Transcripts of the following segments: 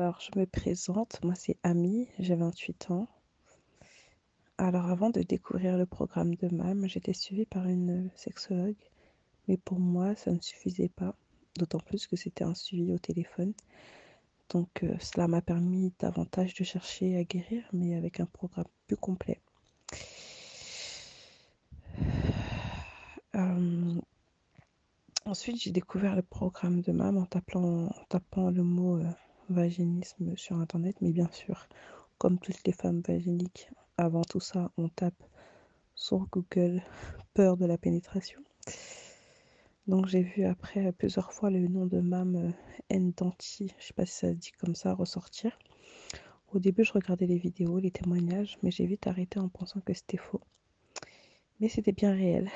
Alors, je me présente, moi c'est Ami, j'ai 28 ans. Alors, avant de découvrir le programme de MAM, j'étais suivie par une sexologue, mais pour moi, ça ne suffisait pas, d'autant plus que c'était un suivi au téléphone. Donc, cela m'a permis davantage de chercher à guérir, mais avec un programme plus complet. Euh, Ensuite, j'ai découvert le programme de MAM en tapant le mot vaginisme sur Internet, mais bien sûr, comme toutes les femmes vaginiques, avant tout ça, on tape sur Google peur de la pénétration. Donc j'ai vu après plusieurs fois le nom de Mam Ndanti, je sais pas si ça se dit comme ça, ressortir. Au début, je regardais les vidéos, les témoignages, mais j'ai vite arrêté en pensant que c'était faux. Mais c'était bien réel.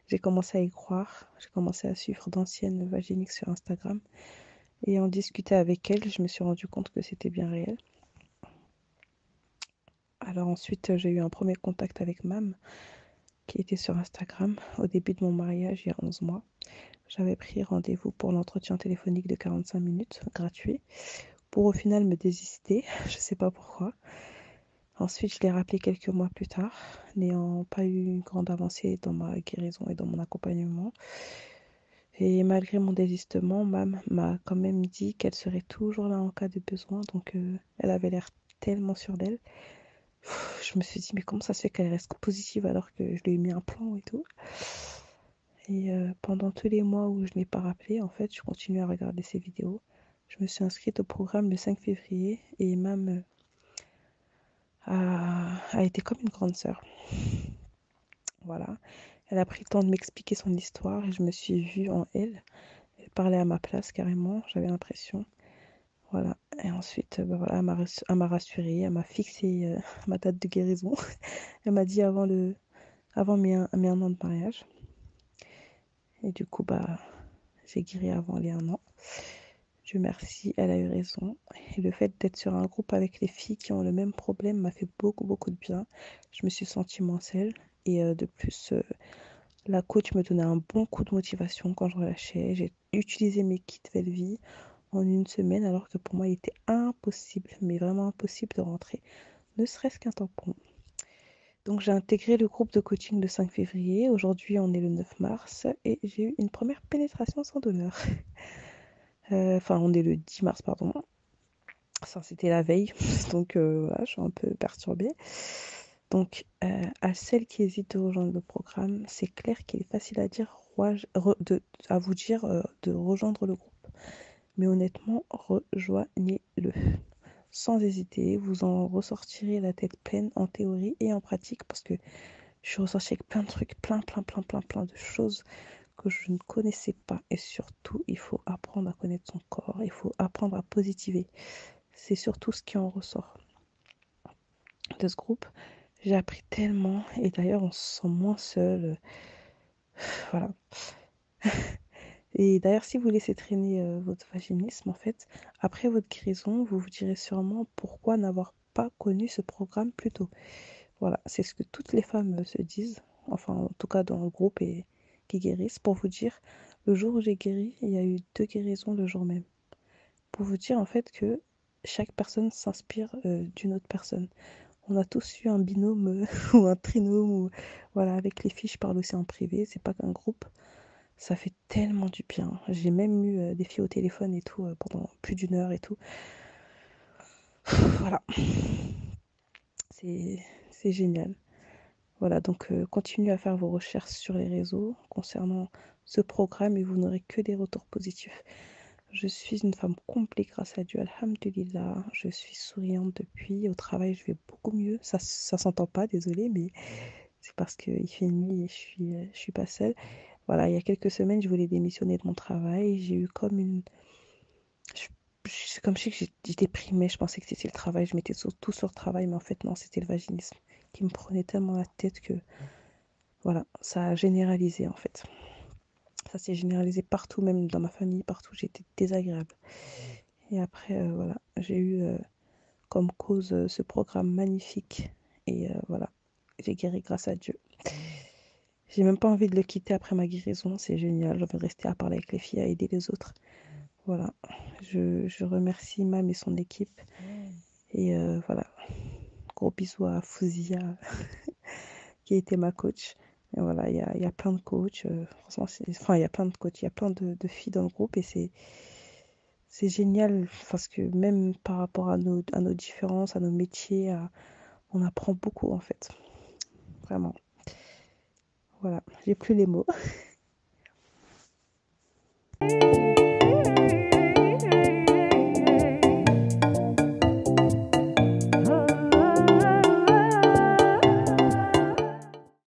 J'ai commencé à y croire, j'ai commencé à suivre d'anciennes vaginiques sur Instagram et en discuter avec elles, je me suis rendu compte que c'était bien réel. Alors ensuite, j'ai eu un premier contact avec Mam qui était sur Instagram au début de mon mariage il y a 11 mois. J'avais pris rendez-vous pour l'entretien téléphonique de 45 minutes, gratuit, pour au final me désister, je ne sais pas pourquoi. Ensuite, je l'ai rappelé quelques mois plus tard, n'ayant pas eu une grande avancée dans ma guérison et dans mon accompagnement. Et malgré mon désistement, Mam m'a quand même dit qu'elle serait toujours là en cas de besoin, donc elle avait l'air tellement sûre d'elle. Je me suis dit, mais comment ça se fait qu'elle reste positive alors que je lui ai mis un plan et tout. Et pendant tous les mois où je ne l'ai pas rappelé, en fait, je continue à regarder ses vidéos. Je me suis inscrite au programme le 5 février et Mam a été comme une grande sœur. Voilà. Elle a pris le temps de m'expliquer son histoire et je me suis vue en elle. Elle parlait à ma place carrément, j'avais l'impression. Voilà. Et ensuite, bah voilà, elle m'a rassurée, elle m'a fixé ma date de guérison. Elle m'a dit avant mes un an de mariage. Et du coup, bah, j'ai guéri avant les un an. Dieu merci, elle a eu raison. Et le fait d'être sur un groupe avec les filles qui ont le même problème m'a fait beaucoup, beaucoup de bien. Je me suis sentie moins seule. Et de plus, la coach me donnait un bon coup de motivation quand je relâchais. J'ai utilisé mes kits Velvie en une semaine, alors que pour moi, il était impossible, mais vraiment impossible de rentrer, ne serait-ce qu'un tampon. Donc j'ai intégré le groupe de coaching le 5 février. Aujourd'hui, on est le 9 mars et j'ai eu une première pénétration sans douleur. Enfin, on est le 10 mars, pardon. Ça, c'était la veille, donc voilà, je suis un peu perturbée. Donc, à celles qui hésitent de rejoindre le programme, c'est clair qu'il est facile à dire, à vous dire de rejoindre le groupe. Mais honnêtement, rejoignez-le. Sans hésiter, vous en ressortirez la tête pleine en théorie et en pratique parce que je suis ressortie avec plein de trucs, plein de choses que je ne connaissais pas. Et surtout, il faut apprendre à connaître son corps, il faut apprendre à positiver. C'est surtout ce qui en ressort de ce groupe. J'ai appris tellement et d'ailleurs on se sent moins seul. Voilà. Et d'ailleurs si vous laissez traîner votre vaginisme en fait, après votre guérison, vous vous direz sûrement pourquoi n'avoir pas connu ce programme plus tôt. Voilà, c'est ce que toutes les femmes se disent, enfin en tout cas dans le groupe et qui guérissent, pour vous dire, le jour où j'ai guéri, il y a eu 2 guérisons le jour même. Pour vous dire en fait que chaque personne s'inspire d'une autre personne. On a tous eu un binôme ou un trinôme ou voilà, avec les filles, je parle aussi en privé, c'est pas qu'un groupe. Ça fait tellement du bien. J'ai même eu des filles au téléphone et tout pendant plus d'une heure et tout. Voilà, c'est génial. Voilà, donc continuez à faire vos recherches sur les réseaux concernant ce programme et vous n'aurez que des retours positifs. Je suis une femme complète grâce à Dieu, alhamdulillah. Je suis souriante depuis. Au travail, je vais beaucoup mieux. Ça s'entend pas, désolée, mais c'est parce qu'il fait nuit et je suis pas seule. Voilà, il y a quelques semaines, je voulais démissionner de mon travail. J'ai eu comme une... je- C'est comme si j'étais déprimée. Je pensais que c'était le travail. Je mettais tout sur le travail, mais en fait, non, c'était le vaginisme qui me prenait tellement la tête que, voilà, ça a généralisé, en fait. Ça s'est généralisé partout, même dans ma famille, partout. J'étais désagréable. Et après, voilà, j'ai eu comme cause ce programme magnifique. Et voilà, j'ai guéri grâce à Dieu. J'ai même pas envie de le quitter après ma guérison, c'est génial. J'ai envie de rester à parler avec les filles, à aider les autres. Voilà, je remercie Mam et son équipe. Et voilà, gros bisous à Fouzia qui a été ma coach. Et voilà, il y a plein de coachs. Franchement, enfin, il y a plein de coachs, il y a plein de filles dans le groupe et c'est génial parce que même par rapport à nos différences, à nos métiers, on apprend beaucoup en fait. Vraiment. Voilà, j'ai plus les mots.